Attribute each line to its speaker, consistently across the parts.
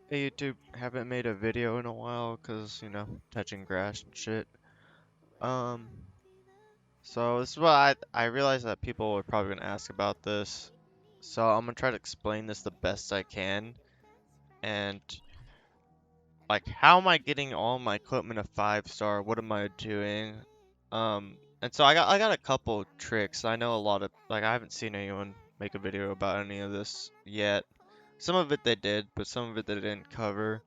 Speaker 1: Hey YouTube, haven't made a video in a while because, touching grass and shit. Um, so this is what I realized that people were probably gonna ask about this. So I'm gonna try to explain this the best I can. And like, how am I getting all my equipment a 5-star? What am I doing? And so I got a couple tricks. I know a lot of I haven't seen anyone make a video about any of this yet. Some of it they did, but some of it they didn't cover.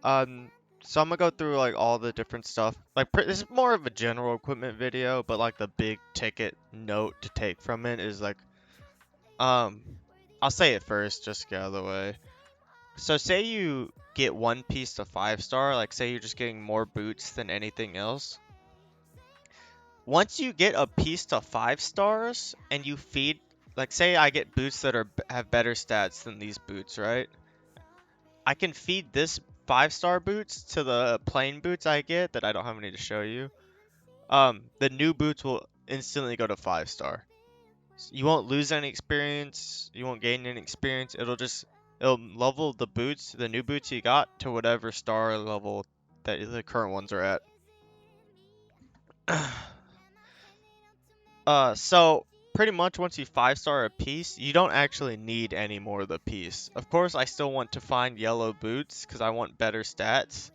Speaker 1: Um, so I'm gonna go through like all the different stuff. This is more of a general equipment video, but like the big ticket note to take from it is like, um, I'll say it first, just to get out of the way. So say you get one piece to 5-star, like say you're just getting more boots than anything else. Once you get a piece to 5 stars and you feed, like say I get boots that have better stats than these boots, right? I can feed this 5-star boots to the plain boots I get that I don't have any to show you. The new boots will instantly go to 5-star. You won't lose any experience. You won't gain any experience. It'll level the boots, the new boots you got, to whatever star level that the current ones are at. So pretty much once you 5-star a piece, you don't actually need any more of the piece. Of course, I still want to find yellow boots because I want better stats.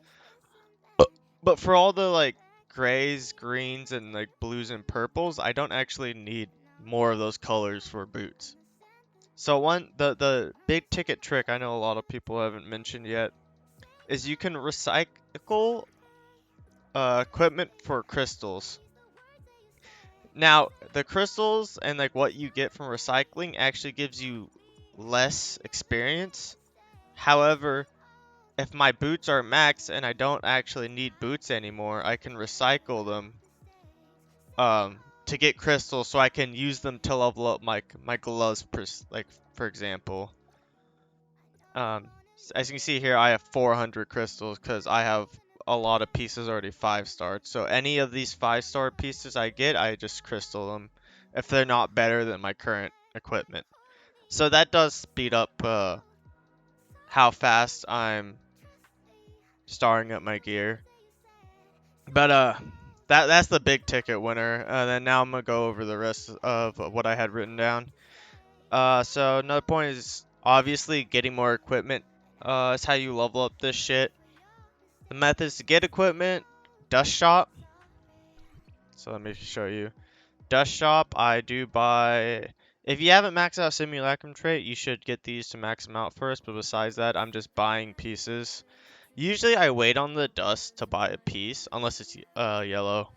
Speaker 1: But for all the like grays, greens, and like blues and purples, I don't actually need more of those colors for boots. So the big ticket trick I know a lot of people haven't mentioned yet is you can recycle equipment for crystals. Now, the crystals and like what you get from recycling actually gives you less experience. However, if my boots are max and I don't actually need boots anymore, I can recycle them to get crystals so I can use them to level up my gloves for example. As you can see here, I have 400 crystals because I have a lot of pieces already 5-starred. So any of these 5-star pieces I get, I just crystal them if they're not better than my current equipment. So that does speed up how fast I'm starring up my gear. But that's the big ticket winner. Then now I'm gonna go over the rest of what I had written down. So another point is obviously getting more equipment. Is how you level up this shit. The methods to get equipment: dust shop. So let me show you. Dust shop, I do buy. If you haven't maxed out simulacrum trait, you should get these to max them out first. But besides that, I'm just buying pieces. Usually I wait on the dust to buy a piece, unless it's yellow.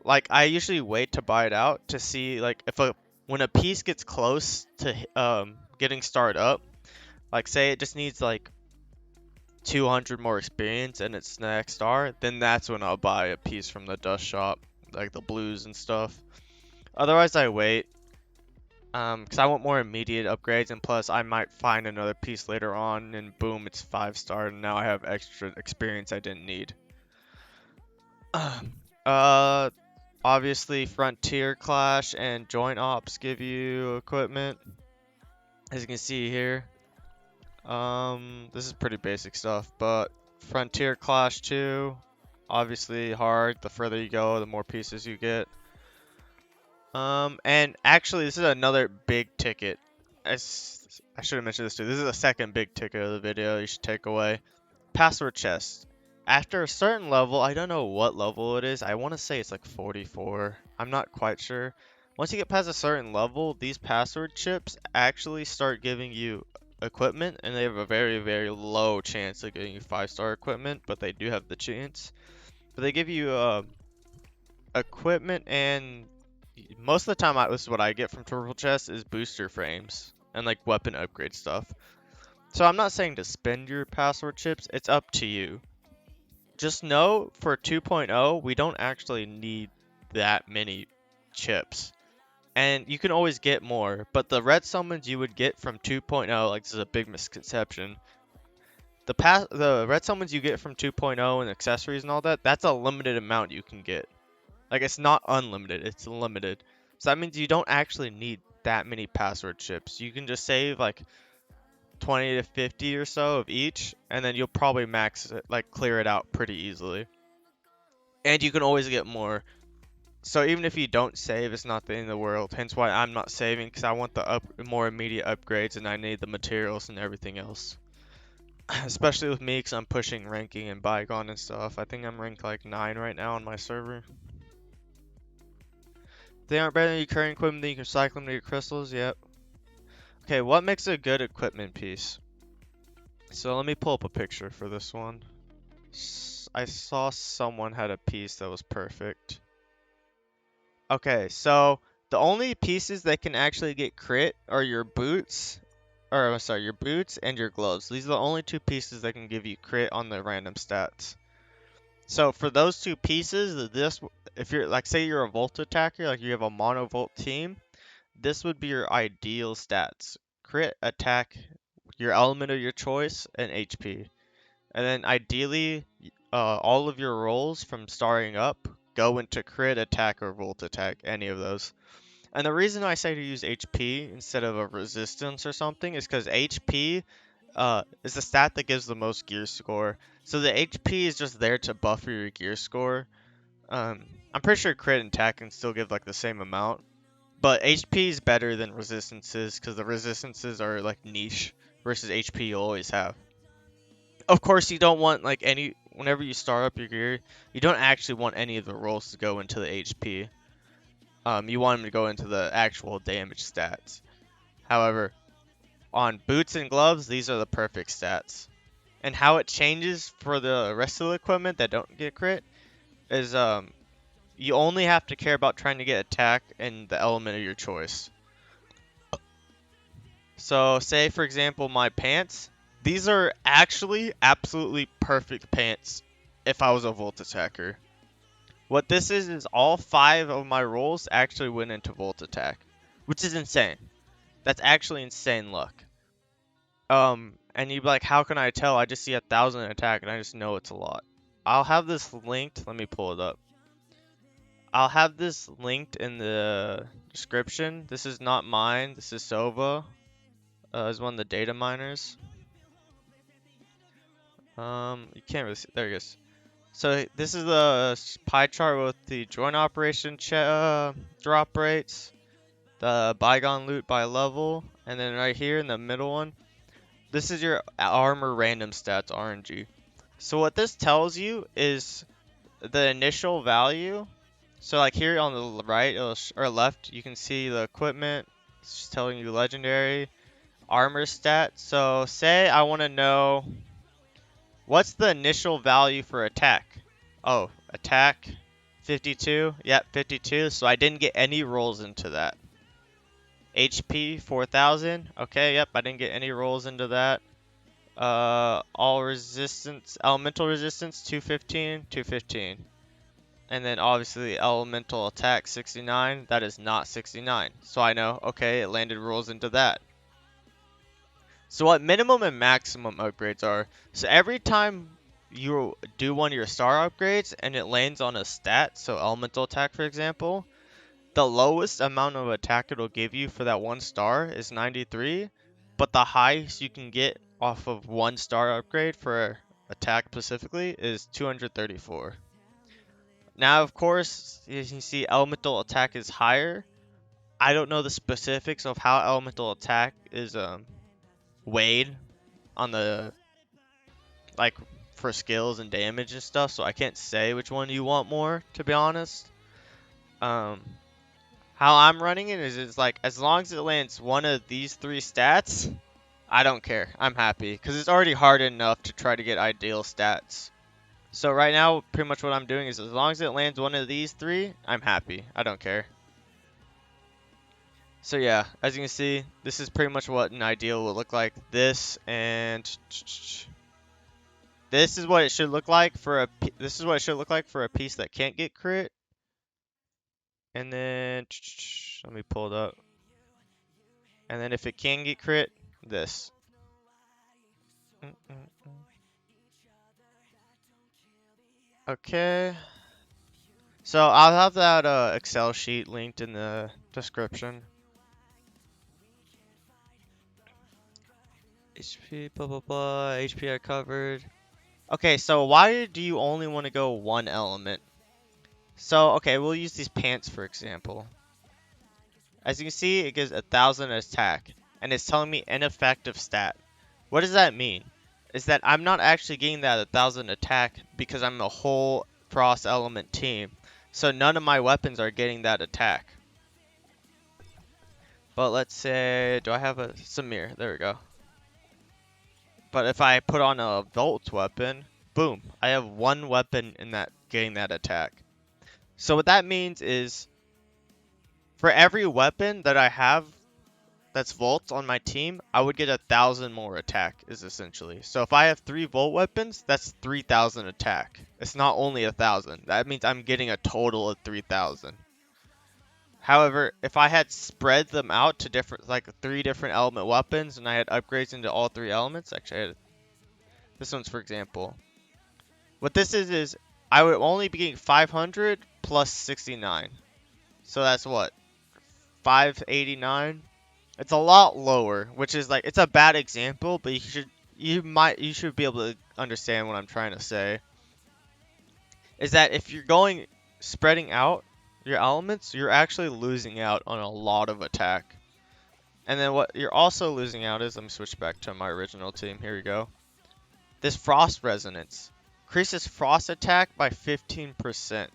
Speaker 1: Like I usually wait to buy it out to see like when a piece gets close to getting started up, like say it just needs like 200 more experience and it's next star, then that's when I'll buy a piece from the dust shop, like the blues and stuff. Otherwise I wait, because I want more immediate upgrades, and plus I might find another piece later on and boom, it's 5-star and now I have extra experience I didn't need. uh Obviously, Frontier Clash and Joint Ops give you equipment, as you can see here. This is pretty basic stuff, but Frontier Clash 2, obviously hard. The further you go, the more pieces you get. And actually, this is another big ticket. I should have mentioned this too. This is the second big ticket of the video you should take away. Password chest. After a certain level, I don't know what level it is. I want to say it's like 44. I'm not quite sure. Once you get past a certain level, these password chips actually start giving you equipment, and they have a very, very low chance of getting you 5-star equipment, but they do have the chance. But they give you equipment, and most of the time, this is what I get from turtle chests is booster frames and like weapon upgrade stuff. So I'm not saying to spend your password chips. It's up to you. Just know for 2.0, we don't actually need that many chips. And you can always get more, but the red summons you would get from 2.0, like this is a big misconception. The red summons you get from 2.0 and accessories and all that, that's a limited amount you can get. Like it's not unlimited, it's limited. So that means you don't actually need that many password chips. You can just save like 20 to 50 or so of each, and then you'll probably max it, like clear it out pretty easily. And you can always get more. So even if you don't save, it's not the end of the world. Hence why I'm not saving, because I want the more immediate upgrades, and I need the materials and everything else. Especially with me, because I'm pushing ranking and Bygone and stuff. I think I'm ranked like 9 right now on my server. They aren't better than your current equipment, then you can cycle them to your crystals. Yep. Okay, what makes a good equipment piece? So let me pull up a picture for this one. I saw someone had a piece that was perfect. Okay, so the only pieces that can actually get crit are your boots, or sorry, your boots and your gloves. These are the only two pieces that can give you crit on the random stats. So for those two pieces, if you're like, say you're a Volt attacker, like you have a mono Volt team, this would be your ideal stats: crit, attack, your element of your choice, and HP. And then ideally, all of your rolls from starting up go into crit, attack, or Volt attack, any of those. And the reason I say to use HP instead of a resistance or something is because HP is the stat that gives the most gear score. So the HP is just there to buffer your gear score. I'm pretty sure crit and attack can still give like the same amount. But HP is better than resistances because the resistances are like niche versus HP you always have. Of course, you don't want like whenever you start up your gear, you don't actually want any of the rolls to go into the HP. You want them to go into the actual damage stats. However, on boots and gloves, these are the perfect stats. And how it changes for the rest of the equipment that don't get crit is you only have to care about trying to get attack and the element of your choice. So say for example my pants, these are actually absolutely perfect pants if I was a Volt attacker. What this is all 5 of my rolls actually went into Volt attack, which is insane. That's actually insane luck. And you'd be like, how can I tell? I just see 1,000 attack and I just know it's a lot. I'll have this linked. Let me pull it up. I'll have this linked in the description. This is not mine. This is Sova. Is one of the data miners. You can't really see. There it is. So this is the pie chart with the joint operation drop rates, the Bygone loot by level, and then right here in the middle one, this is your armor random stats RNG. So what this tells you is the initial value. So like here on the right or left, you can see the equipment. It's just telling you legendary armor stat. So say I want to know what's the initial value for attack. Oh, attack 52. Yep, 52. So I didn't get any rolls into that. HP 4,000. Okay, yep, I didn't get any rolls into that. All resistance, elemental resistance 215, 215. And then obviously elemental attack 69. That is not 69. So I know, okay, it landed rolls into that. So what minimum and maximum upgrades are. So every time you do one of your star upgrades and it lands on a stat, so elemental attack for example, the lowest amount of attack it'll give you for that 1 star is 93, but the highest you can get off of 1 star upgrade for attack specifically is 234. Now, of course, as you see, elemental attack is higher. I don't know the specifics of how elemental attack is weighed on the like for skills and damage and stuff, so I can't say which one you want more, to be honest. How I'm running it is it's like as long as it lands one of these 3 stats, I don't care. I'm happy because it's already hard enough to try to get ideal stats. So right now, pretty much what I'm doing is as long as it lands one of these 3, I'm happy. I don't care. So yeah, as you can see, this is pretty much what an ideal will look like. This and this is what it should look like for a piece that can't get crit. And then let me pull it up. And then if it can get crit, this. Okay. So I'll have that Excel sheet linked in the description. HP, blah blah blah. HP I covered. Okay, so why do you only want to go one element? So, okay, we'll use these pants for example. As you can see, it gives 1,000 attack, and it's telling me ineffective stat. What does that mean? Is that I'm not actually getting that 1,000 attack because I'm a whole frost element team. So none of my weapons are getting that attack. But let's say, do I have a Samir? There we go. But if I put on a Volt weapon, boom, I have one weapon in that getting that attack. So what that means is for every weapon that I have that's Volt on my team, I would get 1,000 more attack, is essentially. So if I have 3 Volt weapons, that's 3,000 attack. It's not only 1,000. That means I'm getting a total of 3,000. However, if I had spread them out to different, like 3 different element weapons, and I had upgrades into all 3 elements, actually, I had, this one's for example. What this is I would only be getting 500 plus 69. So that's what? 589? It's a lot lower, which is like, it's a bad example, but you should be able to understand what I'm trying to say. Is that if you're going spreading out your elements, you're actually losing out on a lot of attack. And then what you're also losing out is, let me switch back to my original team. Here we go. This frost resonance increases frost attack by 15%.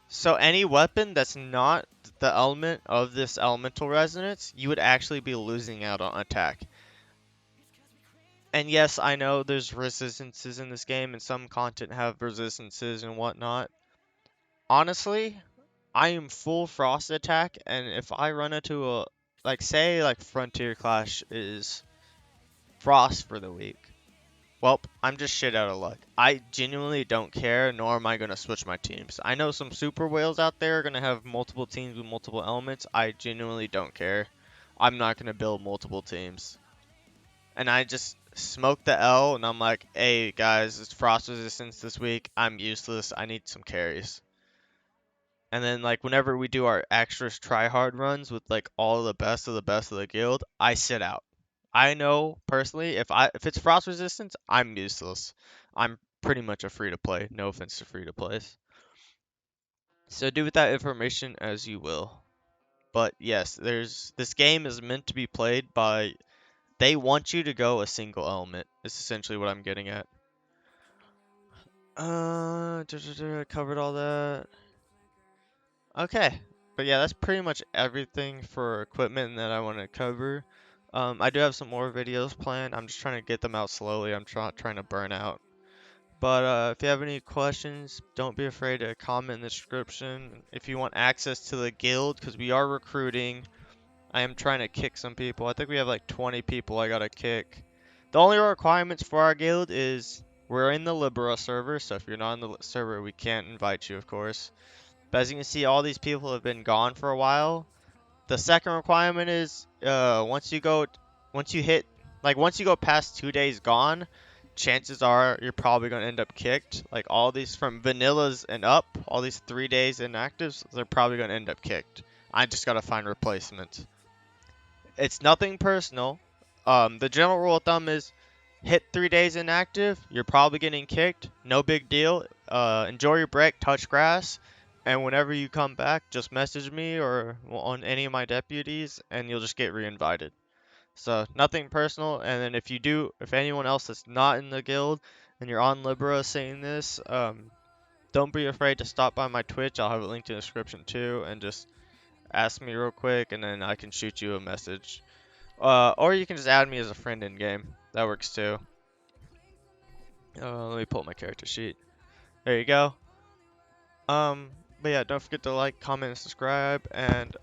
Speaker 1: So any weapon that's not the element of this elemental resonance, you would actually be losing out on attack. And yes, I know there's resistances in this game, and some content have resistances and whatnot. Honestly, I am full frost attack, and if I run into a, like say like Frontier Clash is frost for the week, well, I'm just shit out of luck. I genuinely don't care, nor am I going to switch my teams. I know some super whales out there are going to have multiple teams with multiple elements. I genuinely don't care. I'm not going to build multiple teams. And I just smoke the L, and I'm like, hey guys, it's frost resistance this week. I'm useless. I need some carries. And then like whenever we do our extra try hard runs with like all the best of the best of the guild, I sit out. I know personally if it's frost resistance, I'm useless. I'm pretty much a free to play. No offense to free to plays. So do with that information as you will. But yes, this game is meant to be played by, they want you to go a single element. Is essentially what I'm getting at. Covered all that. Okay, but yeah, that's pretty much everything for equipment that I want to cover. I do have some more videos planned. I'm just trying to get them out slowly. I'm trying to burn out. But if you have any questions, don't be afraid to comment in the description. If you want access to the guild, because we are recruiting, I am trying to kick some people. I think we have like 20 people I gotta kick. The only requirements for our guild is we're in the Libera server, so if you're not in the server, we can't invite you, of course. But as you can see, all these people have been gone for a while. The second requirement is once you go past 2 days gone, chances are you're probably going to end up kicked. Like all these from vanillas and up, all these 3 days inactives, they're probably going to end up kicked. I just got to find replacements. It's nothing personal. The general rule of thumb is hit 3 days inactive, you're probably getting kicked. No big deal. Enjoy your break, touch grass, and whenever you come back, just message me or on any of my deputies, and you'll just get reinvited. So nothing personal. And then if anyone else that's not in the guild and you're on Libera seeing this, don't be afraid to stop by my Twitch. I'll have it linked in the description too, and just ask me real quick, and then I can shoot you a message. Or you can just add me as a friend in game. That works too. Let me pull up my character sheet. There you go. But yeah, don't forget to like, comment, and subscribe, and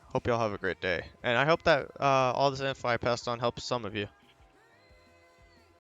Speaker 1: hope y'all have a great day. And I hope that all this info I passed on helps some of you.